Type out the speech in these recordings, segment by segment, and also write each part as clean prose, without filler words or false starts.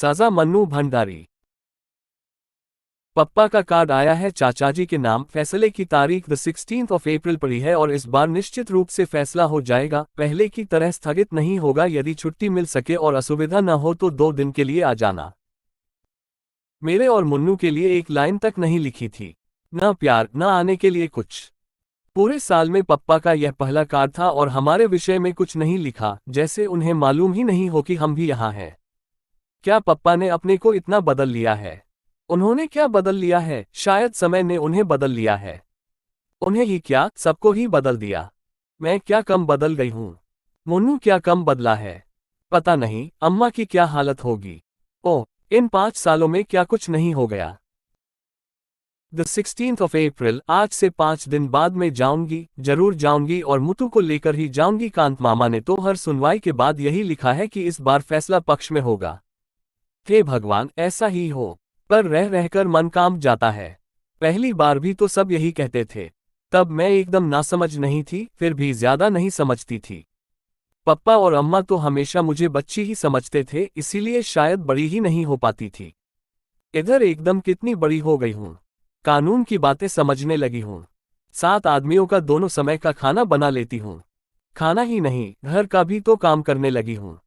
सजा मन्नू भंडारी। पप्पा का कार्ड आया है चाचा जी के नाम। फैसले की तारीख द 16th of April पड़ी है और इस बार निश्चित रूप से फैसला हो जाएगा। पहले की तरह स्थगित नहीं होगा। यदि छुट्टी मिल सके और असुविधा न हो तो 2 दिन के लिए आ जाना। मेरे और मुन्नू के लिए एक लाइन तक नहीं लिखी थी। न प्यार न आने के लिए कुछ। पूरे साल में पप्पा का यह पहला कार्ड था और हमारे विषय में कुछ नहीं लिखा, जैसे उन्हें मालूम ही नहीं हो कि हम भी यहाँ हैं। क्या पप्पा ने अपने को इतना बदल लिया है? उन्होंने क्या बदल लिया है? शायद समय ने उन्हें बदल लिया है। उन्हें ही क्या, सबको ही बदल दिया। मैं क्या कम बदल गई हूँ? मुन्नू क्या कम बदला है? पता नहीं अम्मा की क्या हालत होगी। ओह, इन 5 सालों में क्या कुछ नहीं हो गया। द 16th of April, आज से 5 दिन बाद मैं जाऊंगी, जरूर जाऊंगी और मुतु को लेकर ही जाऊंगी। कांत मामा ने तो हर सुनवाई के बाद यही लिखा है कि इस बार फैसला पक्ष में होगा। हे भगवान, ऐसा ही हो। पर रह रहकर मन कांप जाता है। पहली बार भी तो सब यही कहते थे। तब मैं एकदम नासमझ नहीं थी, फिर भी ज्यादा नहीं समझती थी। पप्पा और अम्मा तो हमेशा मुझे बच्ची ही समझते थे, इसीलिए शायद बड़ी ही नहीं हो पाती थी। इधर एकदम कितनी बड़ी हो गई हूँ। कानून की बातें समझने लगी हूँ। 7 आदमियों का दोनों समय का खाना बना लेती हूँ। खाना ही नहीं, घर का भी तो काम करने लगी हूँ।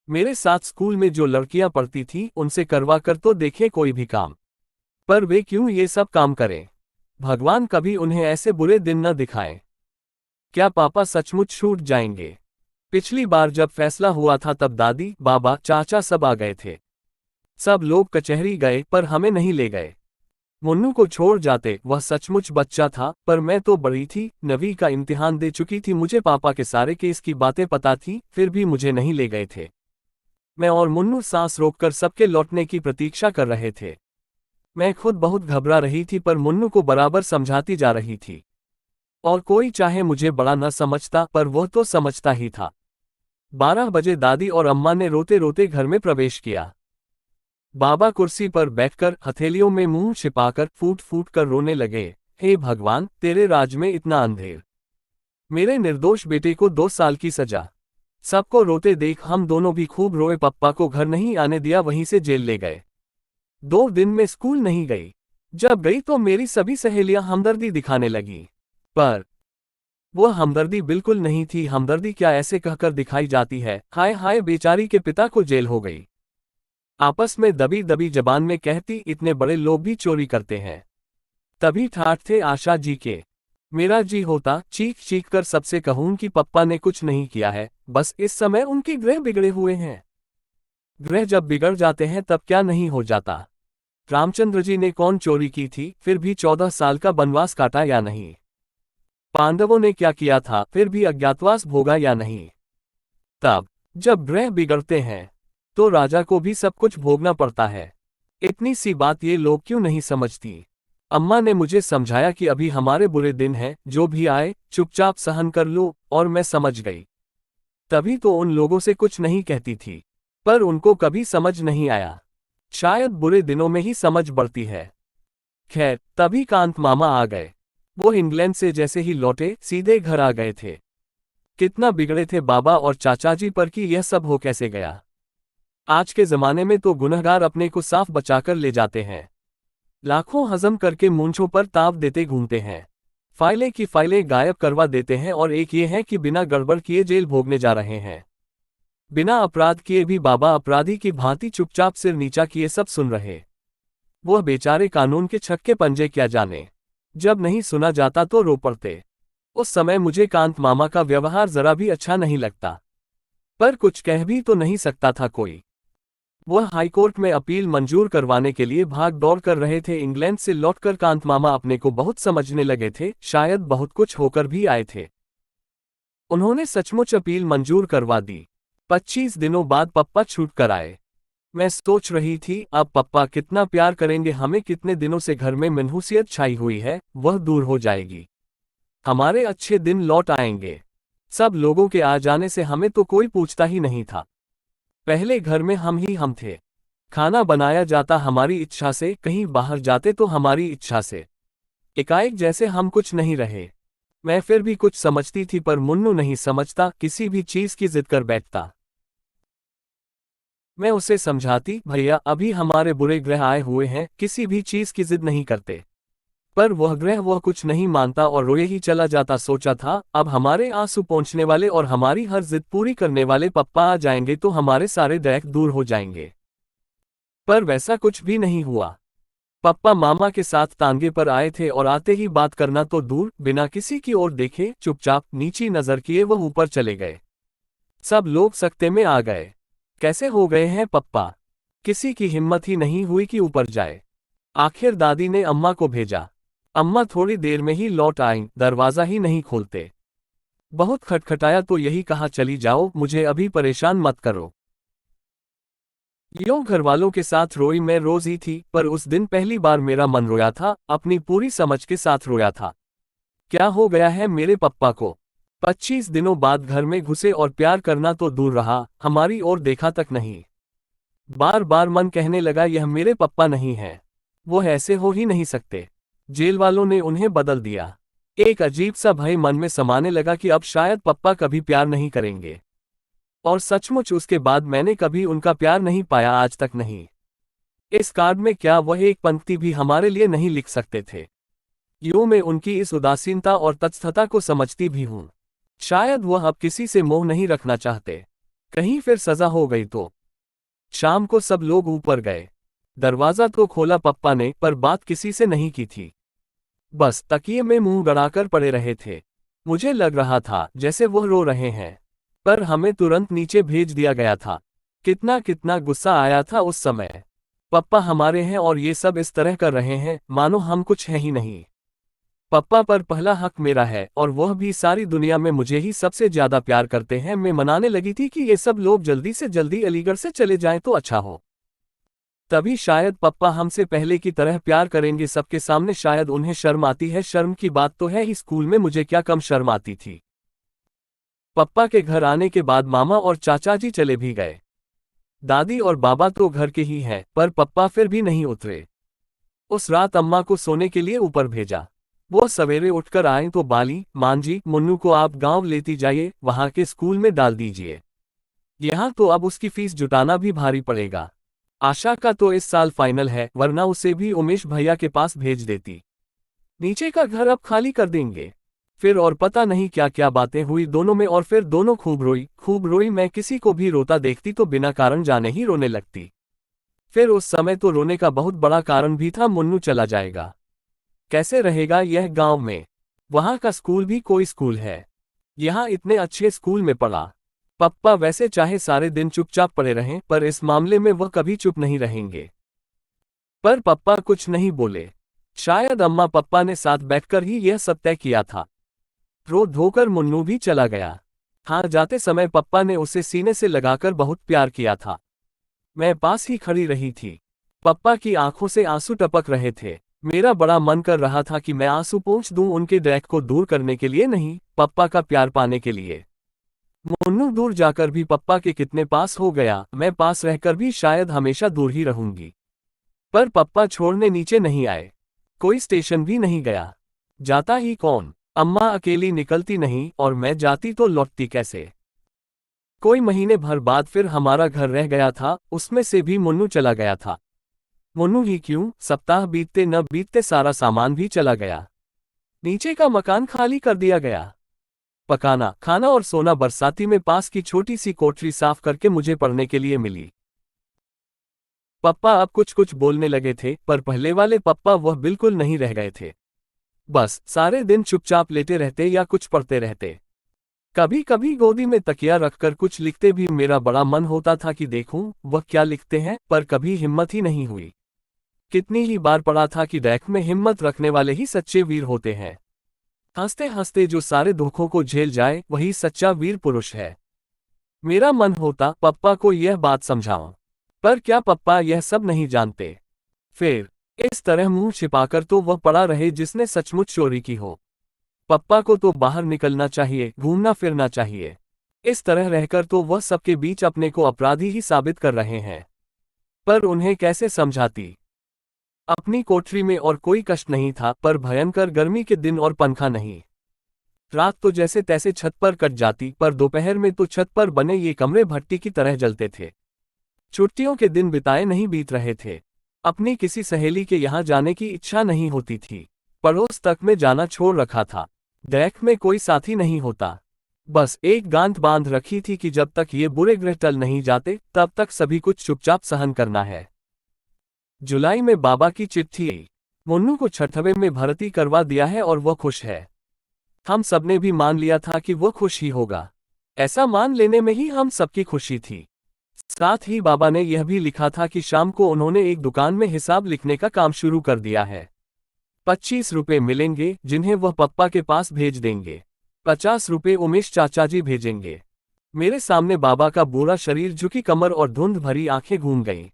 मेरे साथ स्कूल में जो लड़कियां पढ़ती थी उनसे करवा कर तो देखे कोई भी काम। पर वे क्यों ये सब काम करें? भगवान कभी उन्हें ऐसे बुरे दिन न दिखाए। क्या पापा सचमुच छूट जाएंगे? पिछली बार जब फैसला हुआ था तब दादी, बाबा, चाचा सब आ गए थे। सब लोग कचहरी गए पर हमें नहीं ले गए। मुन्नू को छोड़ जाते, वह सचमुच बच्चा था, पर मैं तो बड़ी थी, 9वीं का इम्तिहान दे चुकी थी। मुझे पापा के सारे केस की बातें पता थी, फिर भी मुझे नहीं ले गए थे। मैं और मुन्नू सांस रोककर सबके लौटने की प्रतीक्षा कर रहे थे। मैं खुद बहुत घबरा रही थी पर मुन्नू को बराबर समझाती जा रही थी। और कोई चाहे मुझे बड़ा न समझता, पर वह तो समझता ही था। 12 बजे दादी और अम्मा ने रोते रोते घर में प्रवेश किया। बाबा कुर्सी पर बैठकर हथेलियों में मुंह छिपाकर फूट फूट कर रोने लगे। हे भगवान, तेरे राज में इतना अंधेर। मेरे निर्दोष बेटे को 2 साल की सजा। सबको रोते देख हम दोनों भी खूब रोए। पप्पा को घर नहीं आने दिया, वहीं से जेल ले गए। 2 दिन में स्कूल नहीं गई। जब गई तो मेरी सभी सहेलियां हमदर्दी दिखाने लगी, पर वह हमदर्दी बिल्कुल नहीं थी। हमदर्दी क्या ऐसे कहकर दिखाई जाती है, हाय हाय बेचारी के पिता को जेल हो गई। आपस में दबी दबी जबान में कहती, इतने बड़े लोग भी चोरी करते हैं। तभी ठाठ थे आशा जी के। मेरा जी होता चीख चीख कर सबसे कहूं कि पप्पा ने कुछ नहीं किया है, बस इस समय उनके ग्रह बिगड़े हुए हैं। ग्रह जब बिगड़ जाते हैं तब क्या नहीं हो जाता। रामचंद्र जी ने कौन चोरी की थी, फिर भी 14 साल का वनवास काटा या नहीं? पांडवों ने क्या किया था, फिर भी अज्ञातवास भोगा या नहीं? तब जब ग्रह बिगड़ते हैं तो राजा को भी सब कुछ भोगना पड़ता है। इतनी सी बात ये लोग क्यों नहीं समझती? अम्मा ने मुझे समझाया कि अभी हमारे बुरे दिन हैं, जो भी आए चुपचाप सहन कर लो, और मैं समझ गई। तभी तो उन लोगों से कुछ नहीं कहती थी, पर उनको कभी समझ नहीं आया। शायद बुरे दिनों में ही समझ बढ़ती है। खैर, तभी कांत मामा आ गए। वो इंग्लैंड से जैसे ही लौटे सीधे घर आ गए थे। कितना बिगड़े थे बाबा और चाचा जी पर कि यह सब हो कैसे गया। आज के जमाने में तो गुनहगार अपने को साफ बचाकर ले जाते हैं। लाखों हजम करके मूंछों पर ताव देते घूमते हैं। फाइलें की फाइलें गायब करवा देते हैं और एक ये है कि बिना गड़बड़ किए जेल भोगने जा रहे हैं। बिना अपराध किए भी बाबा अपराधी की भांति चुपचाप सिर नीचा किए सब सुन रहे। वह बेचारे कानून के छक्के पंजे क्या जाने। जब नहीं सुना जाता तो रो पड़ते। उस समय मुझे कांत मामा का व्यवहार जरा भी अच्छा नहीं लगता, पर कुछ कह भी तो नहीं सकता था कोई। वह हाईकोर्ट में अपील मंजूर करवाने के लिए भाग दौड़ कर रहे थे। इंग्लैंड से लौटकर कांत मामा अपने को बहुत समझने लगे थे, शायद बहुत कुछ होकर भी आए थे। उन्होंने सचमुच अपील मंजूर करवा दी। 25 दिनों बाद पप्पा छूट कर आए। मैं सोच रही थी, अब पप्पा कितना प्यार करेंगे हमें। कितने दिनों से घर में मनहूसियत छाई हुई है, वह दूर हो जाएगी। हमारे अच्छे दिन लौट आएंगे। सब लोगों के आ जाने से हमें तो कोई पूछता ही नहीं था। पहले घर में हम ही हम थे। खाना बनाया जाता हमारी इच्छा से, कहीं बाहर जाते तो हमारी इच्छा से। एकाएक जैसे हम कुछ नहीं रहे। मैं फिर भी कुछ समझती थी, पर मुन्नू नहीं समझता, किसी भी चीज की जिद कर बैठता। मैं उसे समझाती, भैया अभी हमारे बुरे ग्रह आए हुए हैं, किसी भी चीज की जिद नहीं करते। पर वह कुछ नहीं मानता और रोए ही चला जाता। सोचा था अब हमारे आंसू पोंछने वाले और हमारी हर जिद पूरी करने वाले पप्पा आ जाएंगे तो हमारे सारे डैक दूर हो जाएंगे। पर वैसा कुछ भी नहीं हुआ। पप्पा मामा के साथ तांगे पर आए थे और आते ही बात करना तो दूर, बिना किसी की ओर देखे चुपचाप नीची नजर किए वह ऊपर चले गए। सब लोग सकते में आ गए। कैसे हो गए हैं पप्पा? किसी की हिम्मत ही नहीं हुई कि ऊपर जाए। आखिर दादी ने अम्मा को भेजा। अम्मा थोड़ी देर में ही लौट आईं, दरवाजा ही नहीं खोलते। बहुत खटखटाया तो यही कहा, चली जाओ, मुझे अभी परेशान मत करो। यूं घरवालों के साथ रोई मैं रोज ही थी, पर उस दिन पहली बार मेरा मन रोया था, अपनी पूरी समझ के साथ रोया था। क्या हो गया है मेरे पप्पा को? 25 दिनों बाद घर में घुसे और प्यार करना तो दूर रहा, हमारी ओर देखा तक नहीं। बार बार मन कहने लगा यह मेरे पप्पा नहीं है, वो ऐसे हो ही नहीं सकते। जेल वालों ने उन्हें बदल दिया। एक अजीब सा भय मन में समाने लगा कि अब शायद पप्पा कभी प्यार नहीं करेंगे। और सचमुच उसके बाद मैंने कभी उनका प्यार नहीं पाया, आज तक नहीं। इस कार्ड में क्या वह एक पंक्ति भी हमारे लिए नहीं लिख सकते थे? यूं मैं उनकी इस उदासीनता और तत्स्थता को समझती भी हूं। शायद वह अब किसी से मोह नहीं रखना चाहते। कहीं फिर सजा हो गई तो। शाम को सब लोग ऊपर गए। दरवाजा तो खोला पप्पा ने, पर बात किसी से नहीं की थी। बस तकिए में मुंह गड़ाकर पड़े रहे थे। मुझे लग रहा था जैसे वह रो रहे हैं। पर हमें तुरंत नीचे भेज दिया गया था। कितना कितना गुस्सा आया था उस समय। पप्पा हमारे हैं और ये सब इस तरह कर रहे हैं, मानो हम कुछ हैं ही नहीं। पप्पा पर पहला हक मेरा है और वह भी सारी दुनिया में मुझे ही सबसे ज्यादा प्यार करते हैं। मैं मनाने लगी थी कि ये सब लोग जल्दी से जल्दी अलीगढ़ से चले जाएं तो अच्छा हो। तभी शायद पप्पा हमसे पहले की तरह प्यार करेंगे सबके सामने। शायद उन्हें शर्म आती है। शर्म की बात तो है ही, स्कूल में मुझे क्या कम शर्म आती थी। पप्पा के घर आने के बाद मामा और चाचा जी चले भी गए। दादी और बाबा तो घर के ही हैं, पर पप्पा फिर भी नहीं उतरे। उस रात अम्मा को सोने के लिए ऊपर भेजा। वो सवेरे उठकर आए तो बाली, मां जी, मुन्नू को आप गांव लेती जाइए, वहां के स्कूल में डाल दीजिए। यहाँ तो अब उसकी फीस जुटाना भी भारी पड़ेगा। आशा का तो इस साल फाइनल है, वरना उसे भी उमेश भैया के पास भेज देती। नीचे का घर अब खाली कर देंगे। फिर और पता नहीं क्या क्या बातें हुई दोनों में, और फिर दोनों खूब रोई। मैं किसी को भी रोता देखती तो बिना कारण जाने ही रोने लगती। फिर उस समय तो रोने का बहुत बड़ा कारण भी था, मुन्नू चला जाएगा। कैसे रहेगा यह गांव में? वहां का स्कूल भी कोई स्कूल है? यहाँ इतने अच्छे स्कूल में पढ़ा। पप्पा वैसे चाहे सारे दिन चुपचाप पड़े रहें, पर इस मामले में वह कभी चुप नहीं रहेंगे। पर पप्पा कुछ नहीं बोले। शायद अम्मा पप्पा ने साथ बैठकर ही यह सब तय किया था। रो धोकर मुन्नू भी चला गया। हाँ, जाते समय पप्पा ने उसे सीने से लगाकर बहुत प्यार किया था। मैं पास ही खड़ी रही थी। पप्पा की आंखों से आंसू टपक रहे थे। मेरा बड़ा मन कर रहा था कि मैं आंसू पोंछ दूं, उनके डैक को दूर करने के लिए नहीं, पप्पा का प्यार पाने के लिए। मुन्नू दूर जाकर भी पप्पा के कितने पास हो गया, मैं पास रहकर भी शायद हमेशा दूर ही रहूंगी। पर पप्पा छोड़ने नीचे नहीं आए। कोई स्टेशन भी नहीं गया। जाता ही कौन? अम्मा अकेली निकलती नहीं, और मैं जाती तो लौटती कैसे? कोई महीने भर बाद फिर हमारा घर रह गया था, उसमें से भी मुन्नू चला गया था। मुन्नू ही क्यों, सप्ताह बीतते न बीतते सारा सामान भी चला गया। नीचे का मकान खाली कर दिया गया। पकाना, खाना और सोना बरसाती में पास की छोटी सी कोठरी साफ करके मुझे पढ़ने के लिए मिली। पप्पा अब कुछ कुछ बोलने लगे थे, पर पहले वाले पप्पा वह बिल्कुल नहीं रह गए थे। बस सारे दिन चुपचाप लेटे रहते या कुछ पढ़ते रहते। कभी कभी गोदी में तकिया रखकर कुछ लिखते भी। मेरा बड़ा मन होता था कि देखूं वह क्या लिखते हैं, पर कभी हिम्मत ही नहीं हुई। कितनी ही बार पढ़ा था कि रैक में हिम्मत रखने वाले ही सच्चे वीर होते हैं। हंसते हंसते जो सारे दुखों को झेल जाए वही सच्चा वीर पुरुष है। मेरा मन होता पप्पा को यह बात समझाऊं, पर क्या पप्पा यह सब नहीं जानते? फिर इस तरह मुंह छिपाकर तो वह पड़ा रहे जिसने सचमुच चोरी की हो। पप्पा को तो बाहर निकलना चाहिए, घूमना फिरना चाहिए। इस तरह रहकर तो वह सबके बीच अपने को अपराधी ही साबित कर रहे हैं। पर उन्हें कैसे समझाती? अपनी कोठरी में और कोई कष्ट नहीं था, पर भयंकर गर्मी के दिन और पंखा नहीं। रात तो जैसे तैसे छत पर कट जाती, पर दोपहर में तो छत पर बने ये कमरे भट्टी की तरह जलते थे। छुट्टियों के दिन बिताए नहीं बीत रहे थे। अपनी किसी सहेली के यहाँ जाने की इच्छा नहीं होती थी। पड़ोस तक में जाना छोड़ रखा था। डेक में कोई साथी नहीं होता। बस एक गांठ बांध रखी थी कि जब तक ये बुरे ग्रह टल नहीं जाते तब तक सभी कुछ चुपचाप सहन करना है। जुलाई में बाबा की चिट्ठी आई। मुन्नू को छठवें में भर्ती करवा दिया है और वह खुश है। हम सबने भी मान लिया था कि वह खुश ही होगा। ऐसा मान लेने में ही हम सबकी खुशी थी। साथ ही बाबा ने यह भी लिखा था कि शाम को उन्होंने एक दुकान में हिसाब लिखने का काम शुरू कर दिया है। 25 रुपये मिलेंगे जिन्हें वह पप्पा के पास भेज देंगे। 50 रुपये उमेश चाचा जी भेजेंगे। मेरे सामने बाबा का बुरा शरीर, झुकी कमर और धुंध भरी आंखें घूम गईं।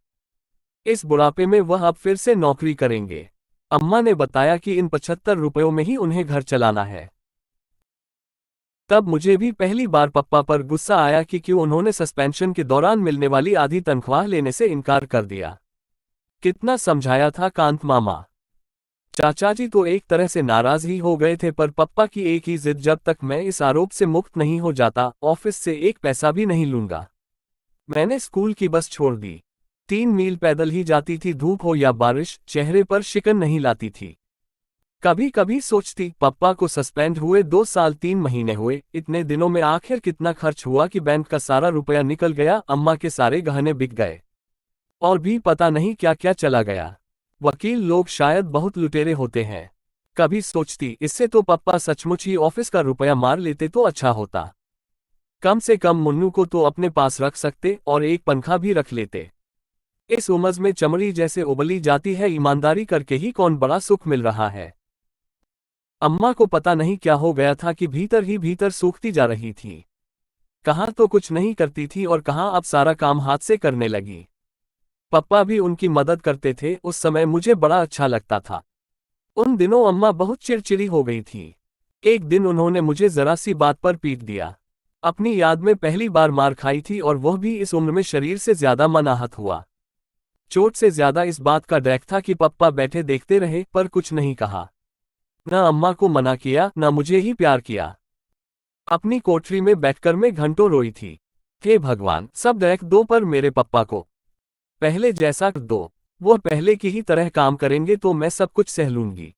इस बुढ़ापे में वह अब फिर से नौकरी करेंगे। अम्मा ने बताया कि इन 75 रुपयों में ही उन्हें घर चलाना है। तब मुझे भी पहली बार पप्पा पर गुस्सा आया कि क्यों उन्होंने सस्पेंशन के दौरान मिलने वाली आधी तनख्वाह लेने से इनकार कर दिया। कितना समझाया था कांत मामा। चाचा जी तो एक तरह से नाराज ही हो गए थे, पर पप्पा की एक ही जिद, जब तक मैं इस आरोप से मुक्त नहीं हो जाता ऑफिस से एक पैसा भी नहीं लूंगा। मैंने स्कूल की बस छोड़ दी। 3 मील पैदल ही जाती थी, धूप हो या बारिश, चेहरे पर शिकन नहीं लाती थी। कभी कभी सोचती, पप्पा को सस्पेंड हुए 2 साल 3 महीने हुए, इतने दिनों में आखिर कितना खर्च हुआ कि बैंक का सारा रुपया निकल गया, अम्मा के सारे गहने बिक गए और भी पता नहीं क्या क्या चला गया। वकील लोग शायद बहुत लुटेरे होते हैं। कभी सोचती, इससे तो पप्पा सचमुच ही ऑफिस का रुपया मार लेते तो अच्छा होता। कम से कम मुन्नू को तो अपने पास रख सकते और एक पंखा भी रख लेते। इस उम्र में चमड़ी जैसे उबली जाती है, ईमानदारी करके ही कौन बड़ा सुख मिल रहा है। अम्मा को पता नहीं क्या हो गया था कि भीतर ही भीतर सूखती जा रही थी। कहाँ तो कुछ नहीं करती थी और कहाँ अब सारा काम हाथ से करने लगी। पप्पा भी उनकी मदद करते थे। उस समय मुझे बड़ा अच्छा लगता था। उन दिनों अम्मा बहुत चिड़चिड़ी हो गई थी। एक दिन उन्होंने मुझे जरा सी बात पर पीट दिया। अपनी याद में पहली बार मार खाई थी और वह भी इस उम्र में शरीर से ज्यादा मन आहत हुआ। चोट से ज्यादा इस बात का डर था कि पप्पा बैठे देखते रहे पर कुछ नहीं कहा। न अम्मा को मना किया, न मुझे ही प्यार किया। अपनी कोठरी में बैठकर मैं घंटों रोई थी। हे भगवान, सब देख दो पर मेरे पप्पा को पहले जैसा दो। वो पहले की ही तरह काम करेंगे तो मैं सब कुछ सह लूंगी।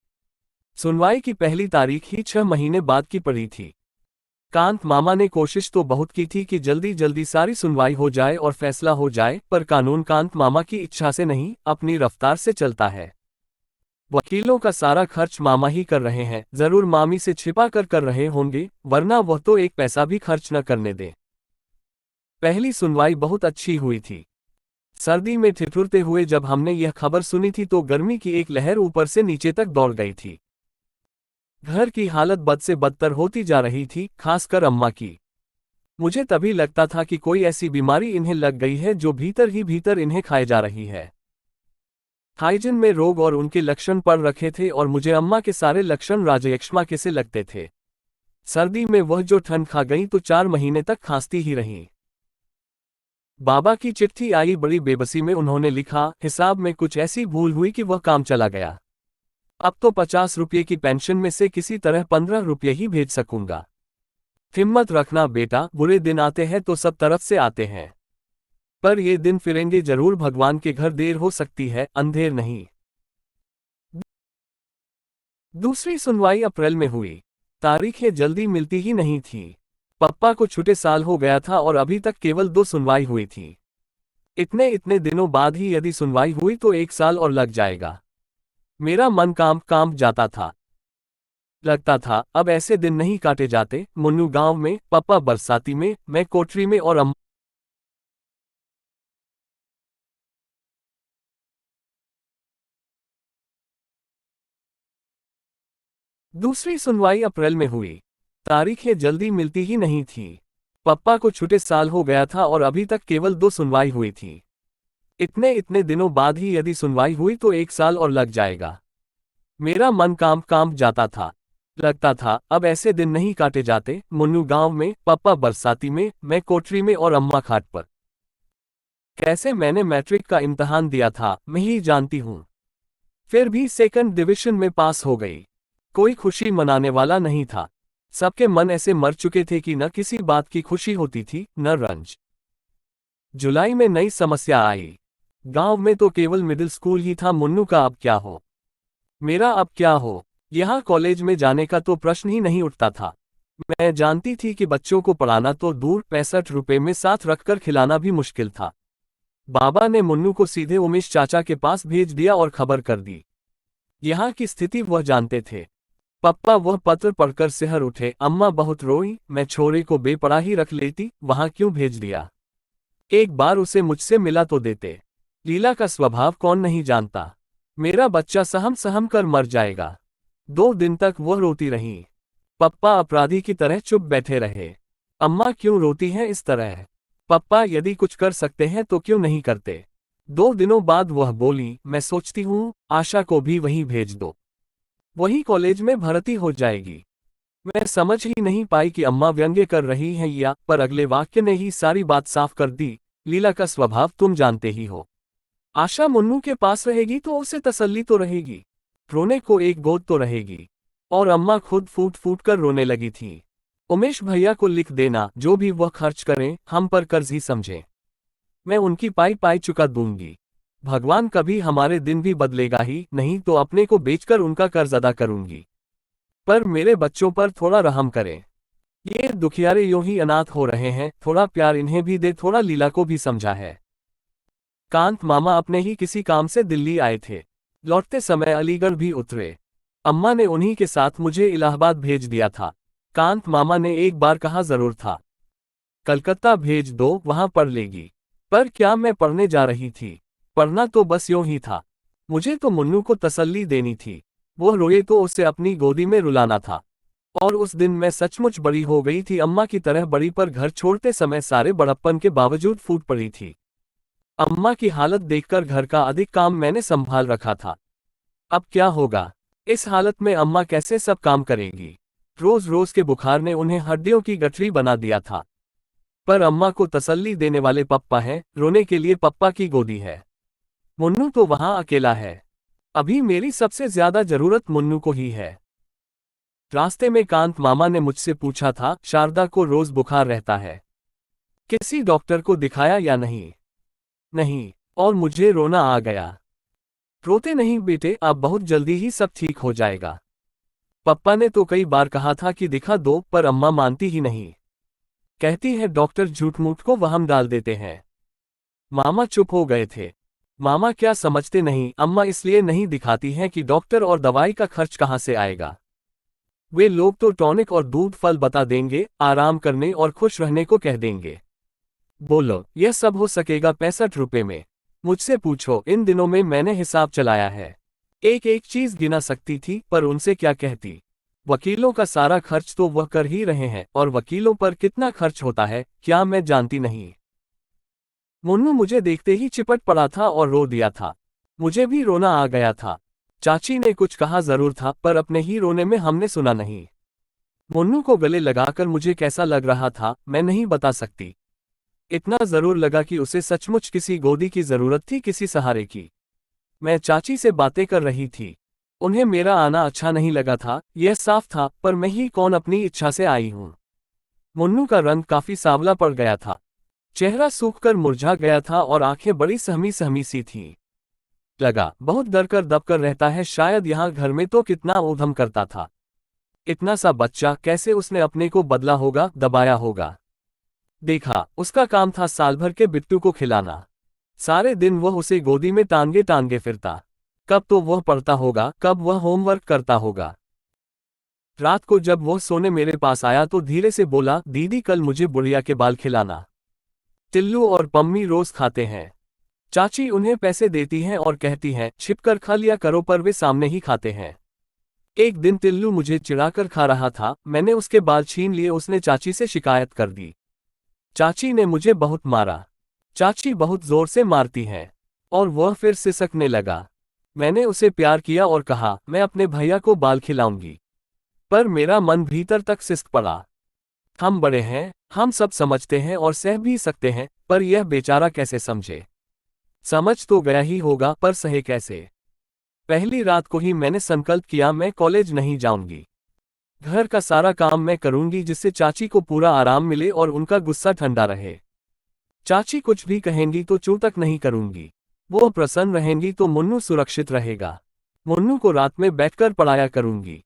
सुनवाई की पहली तारीख ही 6 महीने बाद की पड़ी थी। कांत मामा ने कोशिश तो बहुत की थी कि जल्दी जल्दी सारी सुनवाई हो जाए और फैसला हो जाए, पर कानून कांत मामा की इच्छा से नहीं, अपनी रफ्तार से चलता है। वकीलों का सारा खर्च मामा ही कर रहे हैं। जरूर मामी से छिपा कर रहे होंगे, वरना वह तो एक पैसा भी खर्च न करने दे। पहली सुनवाई बहुत अच्छी हुई थी। सर्दी में ठिठुरते हुए जब हमने यह खबर सुनी थी तो गर्मी की एक लहर ऊपर से नीचे तक दौड़ गई थी। घर की हालत बद से बदतर होती जा रही थी, खासकर अम्मा की। मुझे तभी लगता था कि कोई ऐसी बीमारी इन्हें लग गई है जो भीतर ही भीतर इन्हें खाए जा रही है। हाइजिन में रोग और उनके लक्षण पड़ रखे थे और मुझे अम्मा के सारे लक्षण राजयक्ष्मा के से लगते थे। सर्दी में वह जो ठंड खा गई तो 4 महीने तक खांसती ही रही। बाबा की चिट्ठी आई बड़ी बेबसी में। उन्होंने लिखा, हिसाब में कुछ ऐसी भूल हुई कि वह काम चला गया। अब तो 50 रुपये की पेंशन में से किसी तरह 15 रुपये ही भेज सकूंगा। हिम्मत रखना बेटा, बुरे दिन आते हैं तो सब तरफ से आते हैं, पर ये दिन फिरेंगे जरूर। भगवान के घर देर हो सकती है, अंधेर नहीं। दूसरी सुनवाई अप्रैल में हुई। तारीखें जल्दी मिलती ही नहीं थी। पप्पा को छूटे साल हो गया था और अभी तक केवल 2 सुनवाई हुई थी। इतने दिनों बाद ही यदि सुनवाई हुई तो 1 साल और लग जाएगा। मेरा मन काम जाता था। लगता था अब ऐसे दिन नहीं काटे जाते। मुन्नू गांव में, पप्पा बरसाती में, मैं कोठरी में और अम्मा। दूसरी सुनवाई अप्रैल में हुई। तारीखें जल्दी मिलती ही नहीं थी। पप्पा को छूटे साल हो गया था और अभी तक केवल 2 सुनवाई हुई थी। इतने दिनों बाद ही यदि सुनवाई हुई तो 1 साल और लग जाएगा। मेरा मन काम जाता था। लगता था अब ऐसे दिन नहीं काटे जाते। मुन्नू गांव में, पप्पा बरसाती में, मैं कोठरी में और अम्मा खाट पर। कैसे मैंने मैट्रिक का इम्तहान दिया था मैं ही जानती हूं। फिर भी सेकंड डिवीजन में पास हो गई। कोई खुशी मनाने वाला नहीं था। सबके मन ऐसे मर चुके थे कि न किसी बात की खुशी होती थी, न रंज। जुलाई में नई समस्या आई। गांव में तो केवल मिडिल स्कूल ही था, मुन्नू का अब क्या हो, मेरा अब क्या हो। यहाँ कॉलेज में जाने का तो प्रश्न ही नहीं उठता था। मैं जानती थी कि बच्चों को पढ़ाना तो दूर, 65 रुपए में साथ रखकर खिलाना भी मुश्किल था। बाबा ने मुन्नू को सीधे उमेश चाचा के पास भेज दिया और खबर कर दी। यहाँ की स्थिति वह जानते थे। पप्पा वह पत्र पढ़कर सिहर उठे। अम्मा बहुत रोई, मैं छोरे को बेपड़ा ही रख लेती, वहां क्यों भेज दिया। एक बार उसे मुझसे मिला तो देते। लीला का स्वभाव कौन नहीं जानता। मेरा बच्चा सहम सहम कर मर जाएगा। 2 दिन तक वह रोती रही। पप्पा अपराधी की तरह चुप बैठे रहे। अम्मा क्यों रोती हैं इस तरह। पप्पा यदि कुछ कर सकते हैं तो क्यों नहीं करते। 2 दिनों बाद वह बोली, मैं सोचती हूँ आशा को भी वहीं भेज दो, वही कॉलेज में भर्ती हो जाएगी। मैं समझ ही नहीं पाई कि अम्मा व्यंग्य कर रही हैं या, पर अगले वाक्य ने ही सारी बात साफ कर दी। लीला का स्वभाव तुम जानते ही हो। आशा मुन्नू के पास रहेगी तो उसे तसल्ली तो रहेगी, रोने को एक गोद तो रहेगी। और अम्मा खुद फूट फूट कर रोने लगी थी। उमेश भैया को लिख देना, जो भी वह खर्च करें हम पर कर्ज ही समझें, मैं उनकी पाई पाई चुका दूंगी। भगवान कभी हमारे दिन भी बदलेगा ही नहीं तो अपने को बेचकर उनका कर्ज अदा करूंगी। पर मेरे बच्चों पर थोड़ा रहम करें। ये दुखियारे यूं ही अनाथ हो रहे हैं, थोड़ा प्यार इन्हें भी दे, थोड़ा लीला को भी समझा है। कांत मामा अपने ही किसी काम से दिल्ली आए थे। लौटते समय अलीगढ़ भी उतरे। अम्मा ने उन्हीं के साथ मुझे इलाहाबाद भेज दिया था। कांत मामा ने एक बार कहा जरूर था, कलकत्ता भेज दो, वहां पढ़ लेगी। पर क्या मैं पढ़ने जा रही थी। पढ़ना तो बस यूं ही था। मुझे तो मुन्नू को तसल्ली देनी थी। वो रोए तो उसे अपनी गोदी में रुलाना था। और उस दिन मैं सचमुच बड़ी हो गई थी, अम्मा की तरह बड़ी, पर घर छोड़ते समय सारे बड़प्पन के बावजूद फूट पड़ी थी। अम्मा की हालत देखकर घर का अधिक काम मैंने संभाल रखा था। अब क्या होगा। इस हालत में अम्मा कैसे सब काम करेंगी। रोज रोज के बुखार ने उन्हें हड्डियों की गठरी बना दिया था। पर अम्मा को तसल्ली देने वाले पप्पा हैं, रोने के लिए पप्पा की गोदी है। मुन्नू तो वहां अकेला है। अभी मेरी सबसे ज्यादा जरूरत मुन्नू को ही है। रास्ते में कांत मामा ने मुझसे पूछा था, शारदा को रोज बुखार रहता है, किसी डॉक्टर को दिखाया या नहीं। नहीं। और मुझे रोना आ गया। रोते नहीं बेटे, अब बहुत जल्दी ही सब ठीक हो जाएगा। पप्पा ने तो कई बार कहा था कि दिखा दो, पर अम्मा मानती ही नहीं। कहती है डॉक्टर झूठ मूठ को वहम डाल देते हैं। मामा चुप हो गए थे। मामा क्या समझते नहीं, अम्मा इसलिए नहीं दिखाती हैं कि डॉक्टर और दवाई का खर्च कहाँ से आएगा। वे लोग तो टॉनिक और दूध फल बता देंगे, आराम करने और खुश रहने को कह देंगे। बोलो यह सब हो सकेगा 65 रुपए में। मुझसे पूछो, इन दिनों में मैंने हिसाब चलाया है। एक एक चीज गिना सकती थी, पर उनसे क्या कहती। वकीलों का सारा खर्च तो वह कर ही रहे हैं, और वकीलों पर कितना खर्च होता है क्या मैं जानती नहीं। मुन्नू मुझे देखते ही चिपट पड़ा था और रो दिया था। मुझे भी रोना आ गया था। चाची ने कुछ कहा जरूर था, पर अपने ही रोने में हमने सुना नहीं। मुन्नू को गले लगाकर मुझे कैसा लग रहा था मैं नहीं बता सकती। इतना जरूर लगा कि उसे सचमुच किसी गोदी की जरूरत थी, किसी सहारे की। मैं चाची से बातें कर रही थी। उन्हें मेरा आना अच्छा नहीं लगा था, यह साफ था, पर मैं ही कौन अपनी इच्छा से आई हूं। मुन्नू का रंग काफी सांवला पड़ गया था। चेहरा सूखकर मुरझा गया था और आंखें बड़ी सहमी सहमी सी थीं। लगा बहुत डर कर दब कर रहता है, शायद यहाँ घर में तो कितना ऊधम करता था। इतना सा बच्चा, कैसे उसने अपने को बदला होगा, दबाया होगा। देखा, उसका काम था साल भर के बिट्टू को खिलाना। सारे दिन वह उसे गोदी में टांगे टांगे फिरता। कब तो वह पढ़ता होगा, कब वह होमवर्क करता होगा। रात को जब वह सोने मेरे पास आया तो धीरे से बोला, दीदी कल मुझे बुढ़िया के बाल खिलाना। टिल्लू और पम्मी रोज खाते हैं। चाची उन्हें पैसे देती हैं और कहती हैं छिपकर खा लिया करो, पर वे सामने ही खाते हैं। एक दिन टिल्लू मुझे चिढ़ाकर खा रहा था, मैंने उसके बाल छीन लिए, उसने चाची से शिकायत कर दी। चाची ने मुझे बहुत मारा। चाची बहुत जोर से मारती हैं। और वह फिर सिसकने लगा। मैंने उसे प्यार किया और कहा, मैं अपने भैया को बाल खिलाऊंगी। पर मेरा मन भीतर तक सिसक पड़ा। हम बड़े हैं, हम सब समझते हैं और सह भी सकते हैं, पर यह बेचारा कैसे समझे। समझ तो गया ही होगा, पर सहे कैसे। पहली रात को ही मैंने संकल्प किया, मैं कॉलेज नहीं जाऊंगी। घर का सारा काम मैं करूंगी, जिससे चाची को पूरा आराम मिले और उनका गुस्सा ठंडा रहे। चाची कुछ भी कहेंगी तो चू तक नहीं करूंगी। वो प्रसन्न रहेंगी तो मुन्नू सुरक्षित रहेगा। मुन्नू को रात में बैठकर पढ़ाया करूंगी।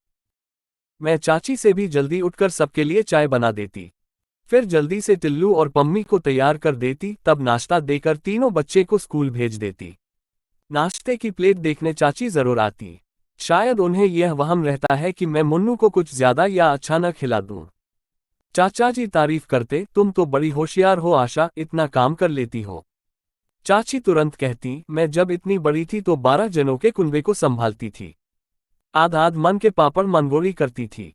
मैं चाची से भी जल्दी उठकर सबके लिए चाय बना देती। फिर जल्दी से टिल्लू और पम्मी को तैयार कर देती, तब नाश्ता देकर तीनों बच्चे को स्कूल भेज देती। नाश्ते की प्लेट देखने चाची जरूर आती। शायद उन्हें यह वहम रहता है कि मैं मुन्नू को कुछ ज्यादा या अच्छा न खिला दूं। चाचा जी तारीफ करते, तुम तो बड़ी होशियार हो आशा, इतना काम कर लेती हो। चाची तुरंत कहती, मैं जब इतनी बड़ी थी तो 12 जनों के कुनबे को संभालती थी। आध आध मन के पापड़ मनगोड़ी करती थी।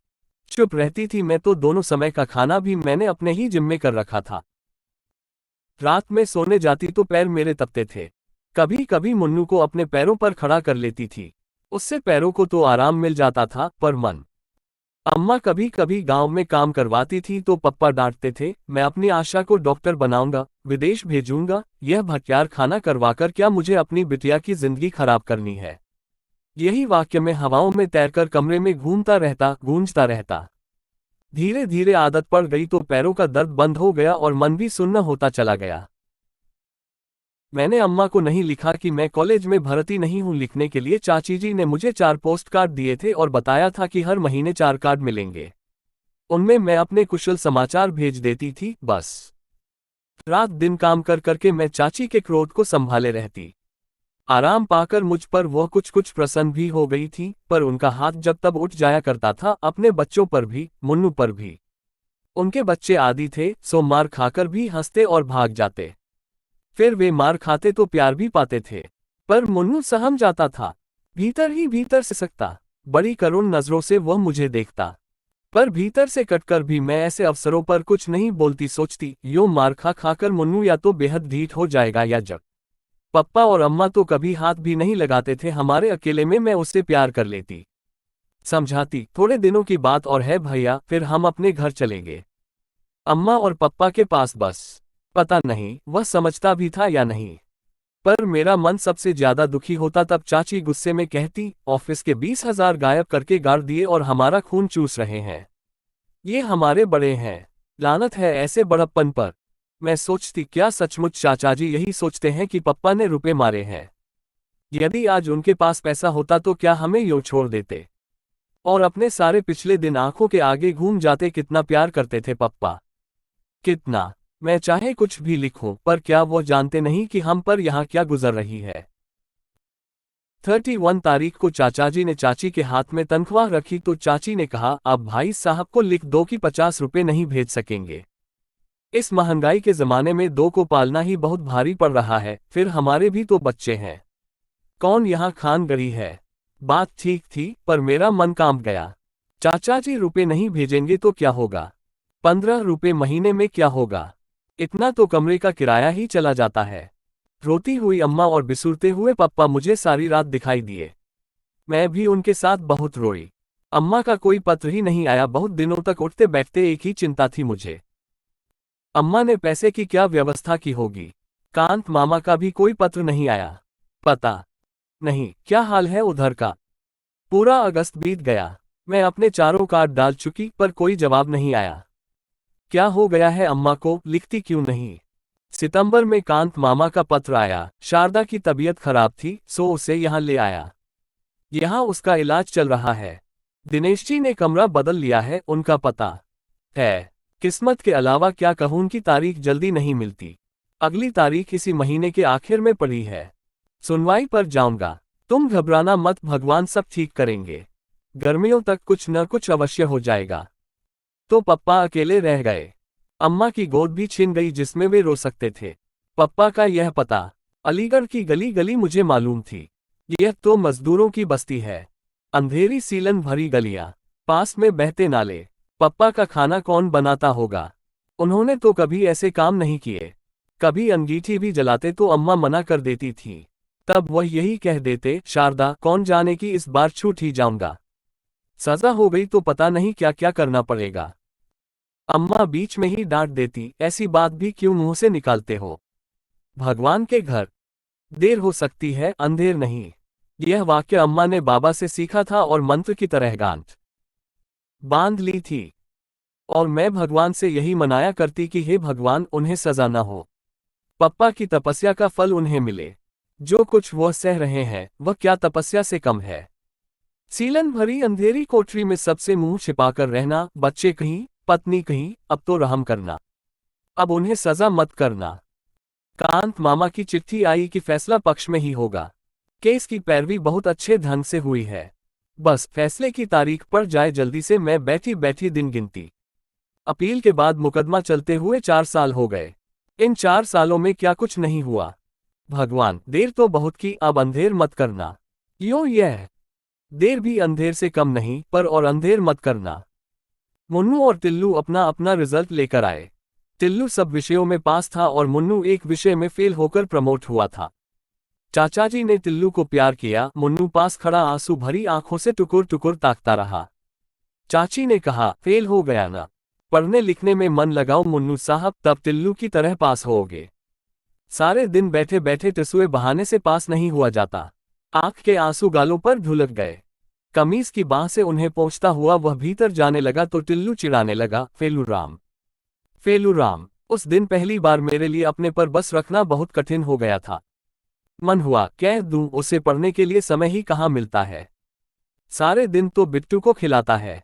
चुप रहती थी मैं तो दोनों समय का खाना भी मैंने अपने ही जिम्मे कर रखा था। रात में सोने जाती तो पैर मेरे तपते थे। कभी कभी मुन्नू को अपने पैरों पर खड़ा कर लेती थी। उससे पैरों को तो आराम मिल जाता था, पर मन। अम्मा कभी कभी गांव में काम करवाती थी तो पप्पा डांटते थे, मैं अपनी आशा को डॉक्टर बनाऊंगा, विदेश भेजूंगा, यह भटियार खाना करवाकर क्या मुझे अपनी बिटिया की जिंदगी खराब करनी है। यही वाक्य मैं हवाओं में तैरकर कमरे में घूमता रहता, गूंजता रहता। धीरे धीरे आदत पड़ गई तो पैरों का दर्द बंद हो गया और मन भी सुन्न होता चला गया। मैंने अम्मा को नहीं लिखा कि मैं कॉलेज में भर्ती नहीं हूं। लिखने के लिए चाची जी ने मुझे 4 पोस्ट कार्ड दिए थे और बताया था कि हर महीने 4 कार्ड मिलेंगे। उनमें मैं अपने कुशल समाचार भेज देती थी, बस। रात दिन काम कर करके मैं चाची के क्रोध को संभाले रहती। आराम पाकर मुझ पर वह कुछ कुछ प्रसन्न भी हो गई थी, पर उनका हाथ जब तब उठ जाया करता था, अपने बच्चों पर भी, मुन्नू पर भी। उनके बच्चे आदी थे, सो मार खाकर भी हंसते और भाग जाते। फिर वे मार खाते तो प्यार भी पाते थे। पर मुन्नू सहम जाता था, भीतर ही भीतर सिसकता। बड़ी करुण नजरों से वह मुझे देखता, पर भीतर से कटकर भी मैं ऐसे अवसरों पर कुछ नहीं बोलती। सोचती, यो मार खा खाकर मुन्नू या तो बेहद ढीठ हो जाएगा या जग। पप्पा और अम्मा तो कभी हाथ भी नहीं लगाते थे, हमारे अकेले में मैं उससे प्यार कर लेती। समझाती, थोड़े दिनों की बात और है भैया, फिर हम अपने घर चलेंगे, अम्मा और पप्पा के पास। बस पता नहीं वह समझता भी था या नहीं। पर मेरा मन सबसे ज्यादा दुखी होता तब चाची गुस्से में कहती, ऑफिस के 20,000 गायब करके गाड़ दिए और हमारा खून चूस रहे हैं। ये हमारे बड़े हैं, लानत है ऐसे बड़प्पन पर। मैं सोचती, क्या सचमुच चाचा जी यही सोचते हैं कि पप्पा ने रुपए मारे हैं? यदि आज उनके पास पैसा होता तो क्या हमें यूं छोड़ देते और अपने सारे पिछले दिन आंखों के आगे घूम जाते? कितना प्यार करते थे पप्पा, कितना। मैं चाहे कुछ भी लिखूं, पर क्या वो जानते नहीं कि हम पर यहाँ क्या गुजर रही है। 31 तारीख को चाचा जी ने चाची के हाथ में तनख्वाह रखी तो चाची ने कहा, अब भाई साहब को लिख दो कि 50 रुपए नहीं भेज सकेंगे। इस महंगाई के जमाने में 2 को पालना ही बहुत भारी पड़ रहा है, फिर हमारे भी तो बच्चे हैं। कौन यहाँ खान गरी है? बात ठीक थी, पर मेरा मन कांप गया। चाचा जी रुपए नहीं भेजेंगे तो क्या होगा? 15 रुपए महीने में क्या होगा? इतना तो कमरे का किराया ही चला जाता है। रोती हुई अम्मा और बिसुरते हुए पप्पा मुझे सारी रात दिखाई दिए। मैं भी उनके साथ बहुत रोई। अम्मा का कोई पत्र ही नहीं आया। बहुत दिनों तक उठते बैठते एक ही चिंता थी मुझे, अम्मा ने पैसे की क्या व्यवस्था की होगी। कांत मामा का भी कोई पत्र नहीं आया। पता नहीं क्या हाल है उधर का। पूरा अगस्त बीत गया। मैं अपने चारों कार्ड डाल चुकी, पर कोई जवाब नहीं आया। क्या हो गया है अम्मा को, लिखती क्यों नहीं? सितंबर में कांत मामा का पत्र आया। शारदा की तबीयत खराब थी, सो उसे यहाँ ले आया। यहाँ उसका इलाज चल रहा है। दिनेश जी ने कमरा बदल लिया है, उनका पता है। किस्मत के अलावा क्या कहूं, उनकी तारीख जल्दी नहीं मिलती। अगली तारीख इसी महीने के आखिर में पड़ी है। सुनवाई पर जाऊंगा। तुम घबराना मत, भगवान सब ठीक करेंगे। गर्मियों तक कुछ न कुछ अवश्य हो जाएगा। तो पप्पा अकेले रह गए। अम्मा की गोद भी छिन गई जिसमें वे रो सकते थे। पप्पा का यह पता, अलीगढ़ की गली गली मुझे मालूम थी। यह तो मजदूरों की बस्ती है। अंधेरी सीलन भरी गलियां, पास में बहते नाले। पप्पा का खाना कौन बनाता होगा? उन्होंने तो कभी ऐसे काम नहीं किए। कभी अंगीठी भी जलाते तो अम्मा मना कर देती थी। तब वह यही कह देते, शारदा कौन जाने की इस बार छूट ही जाऊंगा। सजा हो गई तो पता नहीं क्या क्या करना पड़ेगा। अम्मा बीच में ही डांट देती, ऐसी बात भी क्यों मुंह से निकालते हो? भगवान के घर देर हो सकती है, अंधेर नहीं। यह वाक्य अम्मा ने बाबा से सीखा था और मंत्र की तरह गांठ बांध ली थी। और मैं भगवान से यही मनाया करती कि हे भगवान, उन्हें सजा न हो। पप्पा की तपस्या का फल उन्हें मिले। जो कुछ वह सह रहे हैं वह क्या तपस्या से कम है। सीलन भरी अंधेरी कोठरी में सबसे मुंह छिपाकर रहना, बच्चे कहीं, पत्नी कहीं, अब तो रहम करना, अब उन्हें सजा मत करना। कांत मामा की चिट्ठी आई कि फैसला पक्ष में ही होगा। केस की पैरवी बहुत अच्छे ढंग से हुई है। बस फैसले की तारीख पड़ जाए जल्दी से, मैं बैठी बैठी दिन गिनती। अपील के बाद मुकदमा चलते हुए 4 साल हो गए। इन 4 सालों में क्या कुछ नहीं हुआ। भगवान, देर तो बहुत की, अब अंधेर मत करना। यह देर भी अंधेर से कम नहीं, पर और अंधेर मत करना। मुन्नू और टिल्लू अपना अपना रिजल्ट लेकर आए। टिल्लू सब विषयों में पास था और मुन्नू एक विषय में फेल होकर प्रमोट हुआ था। चाचाजी ने टिल्लू को प्यार किया। मुन्नू पास खड़ा आंसू भरी आंखों से टुकुर टुकुर ताकता रहा। चाची ने कहा, फेल हो गया ना, पढ़ने लिखने में मन लगाओ मुन्नू साहब, तब टिल्लू की तरह पास होगे। सारे दिन बैठे बैठे टिसुए बहाने से पास नहीं हुआ जाता। आंख के आंसू गालों पर ढुलक गए। कमीज की बाह से उन्हें पहुंचता हुआ वह भीतर जाने लगा तो टिल्लू चिढ़ाने लगा, फेलू राम, फेलू राम। उस दिन पहली बार मेरे लिए अपने पर बस रखना बहुत कठिन हो गया था। मन हुआ कह दूं, उसे पढ़ने के लिए समय ही कहाँ मिलता है। सारे दिन तो बिट्टू को खिलाता है,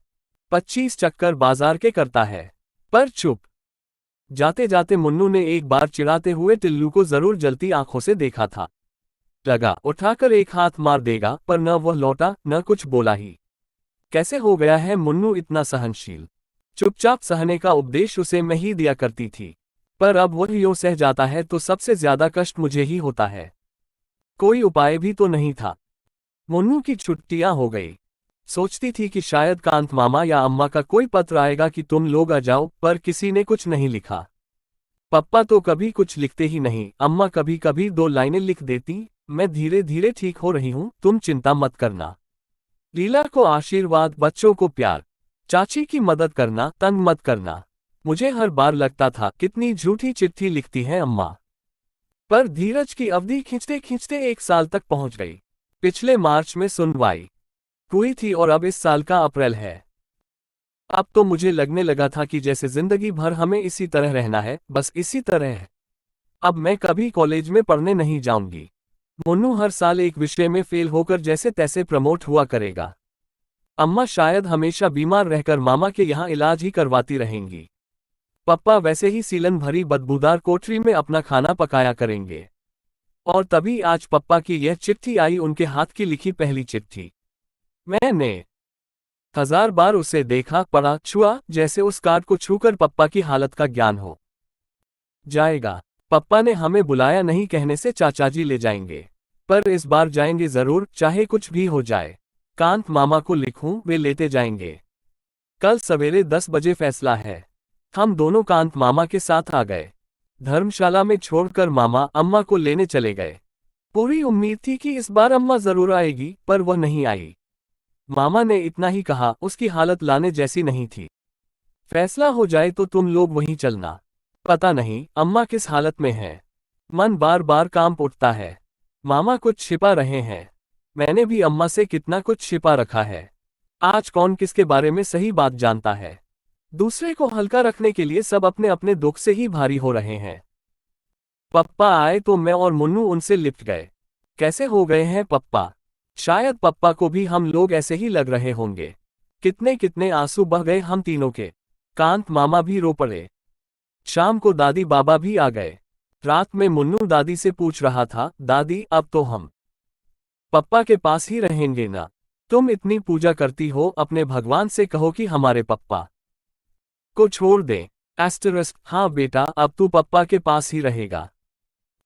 25 चक्कर बाजार के करता है। पर चुप। जाते जाते मुन्नू ने एक बार चिढ़ाते हुए टिल्लू को जरूर जलती आंखों से देखा था। लगा उठाकर एक हाथ मार देगा, पर न वह लौटा न कुछ बोला ही। कैसे हो गया है मुन्नू इतना सहनशील। चुपचाप सहने का उपदेश उसे मैं ही दिया करती थी, पर अब वह यूं सह जाता है तो सबसे ज्यादा कष्ट मुझे ही होता है। कोई उपाय भी तो नहीं था। मुन्नू की छुट्टियां हो गई। सोचती थी कि शायद कांत मामा या अम्मा का कोई पत्र आएगा कि तुम लोग आ जाओ, पर किसी ने कुछ नहीं लिखा। पप्पा तो कभी कुछ लिखते ही नहीं। अम्मा कभी कभी 2 लाइनें लिख देती, मैं धीरे धीरे ठीक हो रही हूं, तुम चिंता मत करना। लीला को आशीर्वाद, बच्चों को प्यार, चाची की मदद करना, तंग मत करना। मुझे हर बार लगता था कितनी झूठी चिट्ठी लिखती है अम्मा। पर धीरज की अवधि खींचते खींचते 1 साल तक पहुंच गई। पिछले मार्च में सुनवाई हुई थी और अब इस साल का अप्रैल है। अब तो मुझे लगने लगा था कि जैसे जिंदगी भर हमें इसी तरह रहना है, बस इसी तरह है। अब मैं कभी कॉलेज में पढ़ने नहीं जाऊंगी। मुन्नू हर साल एक विषय में फेल होकर जैसे तैसे प्रमोट हुआ करेगा। अम्मा शायद हमेशा बीमार रहकर मामा के यहाँ इलाज ही करवाती रहेंगी। पप्पा वैसे ही सीलन भरी बदबूदार कोठरी में अपना खाना पकाया करेंगे। और तभी आज पप्पा की यह चिट्ठी आई, उनके हाथ की लिखी पहली चिट्ठी। मैंने 1000 बार उसे देखा, पढ़ा, छुआ, जैसे उस कार्ड को छूकर पप्पा की हालत का ज्ञान हो जाएगा। पप्पा ने हमें बुलाया नहीं कहने से चाचाजी ले जाएंगे, पर इस बार जाएंगे जरूर, चाहे कुछ भी हो जाए। कांत मामा को लिखूं, वे लेते जाएंगे। कल सवेरे 10 बजे फैसला है। हम दोनों कांत मामा के साथ आ गए। धर्मशाला में छोड़कर मामा अम्मा को लेने चले गए। पूरी उम्मीद थी कि इस बार अम्मा जरूर आएगी, पर वह नहीं आई। मामा ने इतना ही कहा, उसकी हालत लाने जैसी नहीं थी। फैसला हो जाए तो तुम लोग वहीं चलना। पता नहीं अम्मा किस हालत में है। मन बार बार कांप उठता है। मामा कुछ छिपा रहे हैं। मैंने भी अम्मा से कितना कुछ छिपा रखा है। आज कौन किसके बारे में सही बात जानता है। दूसरे को हल्का रखने के लिए सब अपने अपने दुख से ही भारी हो रहे हैं। पप्पा आए तो मैं और मुन्नू उनसे लिपट गए। कैसे हो गए हैं पप्पा। शायद पप्पा को भी हम लोग ऐसे ही लग रहे होंगे। कितने कितने आंसू बह गए हम तीनों के। कांत मामा भी रो पड़े। शाम को दादी बाबा भी आ गए। रात में मुन्नू दादी से पूछ रहा था, दादी अब तो हम पप्पा के पास ही रहेंगे ना। तुम इतनी पूजा करती हो, अपने भगवान से कहो कि हमारे पप्पा को छोड़ दे। एस्टरिस्क, हाँ बेटा, अब तू पप्पा के पास ही रहेगा।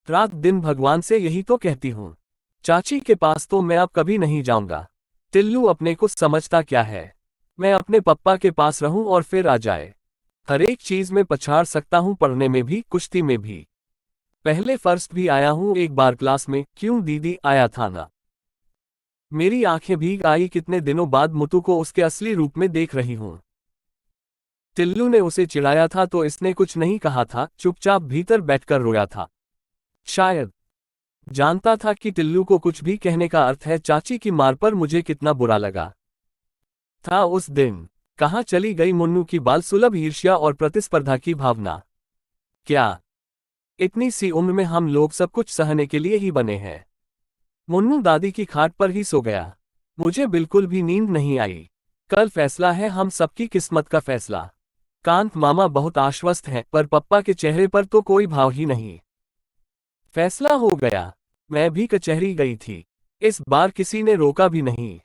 रात दिन भगवान से यही तो कहती हूँ। चाची के पास तो मैं अब कभी नहीं जाऊंगा। टिल्लू अपने को समझता क्या है। मैं अपने पप्पा के पास रहूं और फिर आ जाए। हर एक चीज में पछाड़ सकता हूं, पढ़ने में भी, कुश्ती में भी। पहले फर्स्ट भी आया हूं एक बार क्लास में। क्यों दीदी, आया था ना। मेरी आंखें भीग आई। कितने दिनों बाद मुतु को उसके असली रूप में देख रही हूं। टिल्लू ने उसे चिढ़ाया था तो इसने कुछ नहीं कहा था, चुपचाप भीतर बैठकर रोया था। शायद जानता था कि टिल्लू को कुछ भी कहने का अर्थ है। चाची की मार पर मुझे कितना बुरा लगा था उस दिन। कहाँ चली गई मुन्नू की बाल सुलभ ईर्ष्या और प्रतिस्पर्धा की भावना। क्या इतनी सी उम्र में हम लोग सब कुछ सहने के लिए ही बने हैं। मुन्नू दादी की खाट पर ही सो गया। मुझे बिल्कुल भी नींद नहीं आई। कल फैसला है, हम सबकी किस्मत का फैसला। कांत मामा बहुत आश्वस्त हैं, पर पप्पा के चेहरे पर तो कोई भाव ही नहीं। फैसला हो गया। मैं भी कचहरी गई थी। इस बार किसी ने रोका भी नहीं।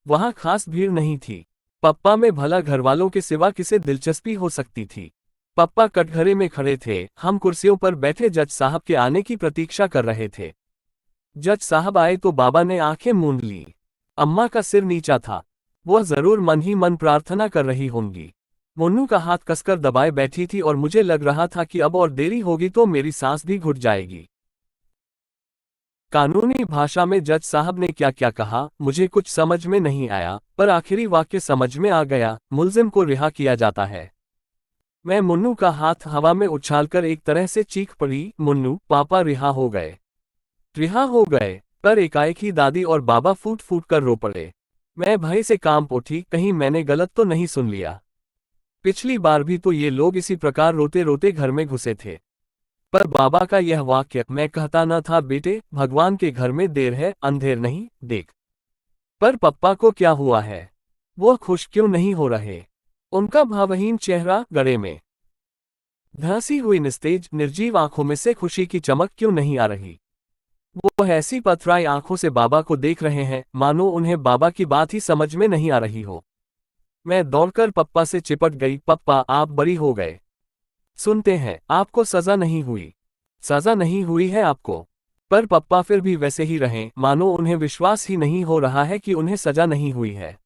वहां खास भीड़ नहीं थी। पप्पा में भला घरवालों के सिवा किसे दिलचस्पी हो सकती थी। पप्पा कटघरे में खड़े थे, हम कुर्सियों पर बैठे जज साहब के आने की प्रतीक्षा कर रहे थे। जज साहब आए तो बाबा ने आंखें मूंद ली। अम्मा का सिर नीचा था। वह जरूर मन ही मन प्रार्थना कर रही होंगी। मुन्नू का हाथ कसकर दबाए बैठी थी और मुझे लग रहा था कि अब और देरी होगी तो मेरी सांस भी घुट जाएगी। कानूनी भाषा में जज साहब ने क्या क्या कहा मुझे कुछ समझ में नहीं आया, पर आखिरी वाक्य समझ में आ गया, मुल्जिम को रिहा किया जाता है। मैं मुन्नू का हाथ हवा में उछालकर एक तरह से चीख पड़ी, मुन्नू पापा रिहा हो गए। रिहा हो गए। पर एकाएक ही दादी और बाबा फूट फूट कर रो पड़े। मैं भय से कांप उठी, कहीं मैंने गलत तो नहीं सुन लिया। पिछली बार भी तो ये लोग इसी प्रकार रोते रोते घर में घुसे थे। पर बाबा का यह वाक्य, मैं कहता न था बेटे भगवान के घर में देर है अंधेर नहीं, देख। पर पप्पा को क्या हुआ है? वो खुश क्यों नहीं हो रहे? उनका भावहीन चेहरा, गले में धंसी हुई निस्तेज निर्जीव आंखों में से खुशी की चमक क्यों नहीं आ रही? वो ऐसी पथराई आंखों से बाबा को देख रहे हैं मानो उन्हें बाबा की बात ही समझ में नहीं आ रही हो। मैं दौड़कर पप्पा से चिपट गई, पप्पा आप बरी हो गए। सुनते हैं, आपको सजा नहीं हुई। सजा नहीं हुई है आपको। पर पप्पा फिर भी वैसे ही रहे, मानो उन्हें विश्वास ही नहीं हो रहा है कि उन्हें सजा नहीं हुई है।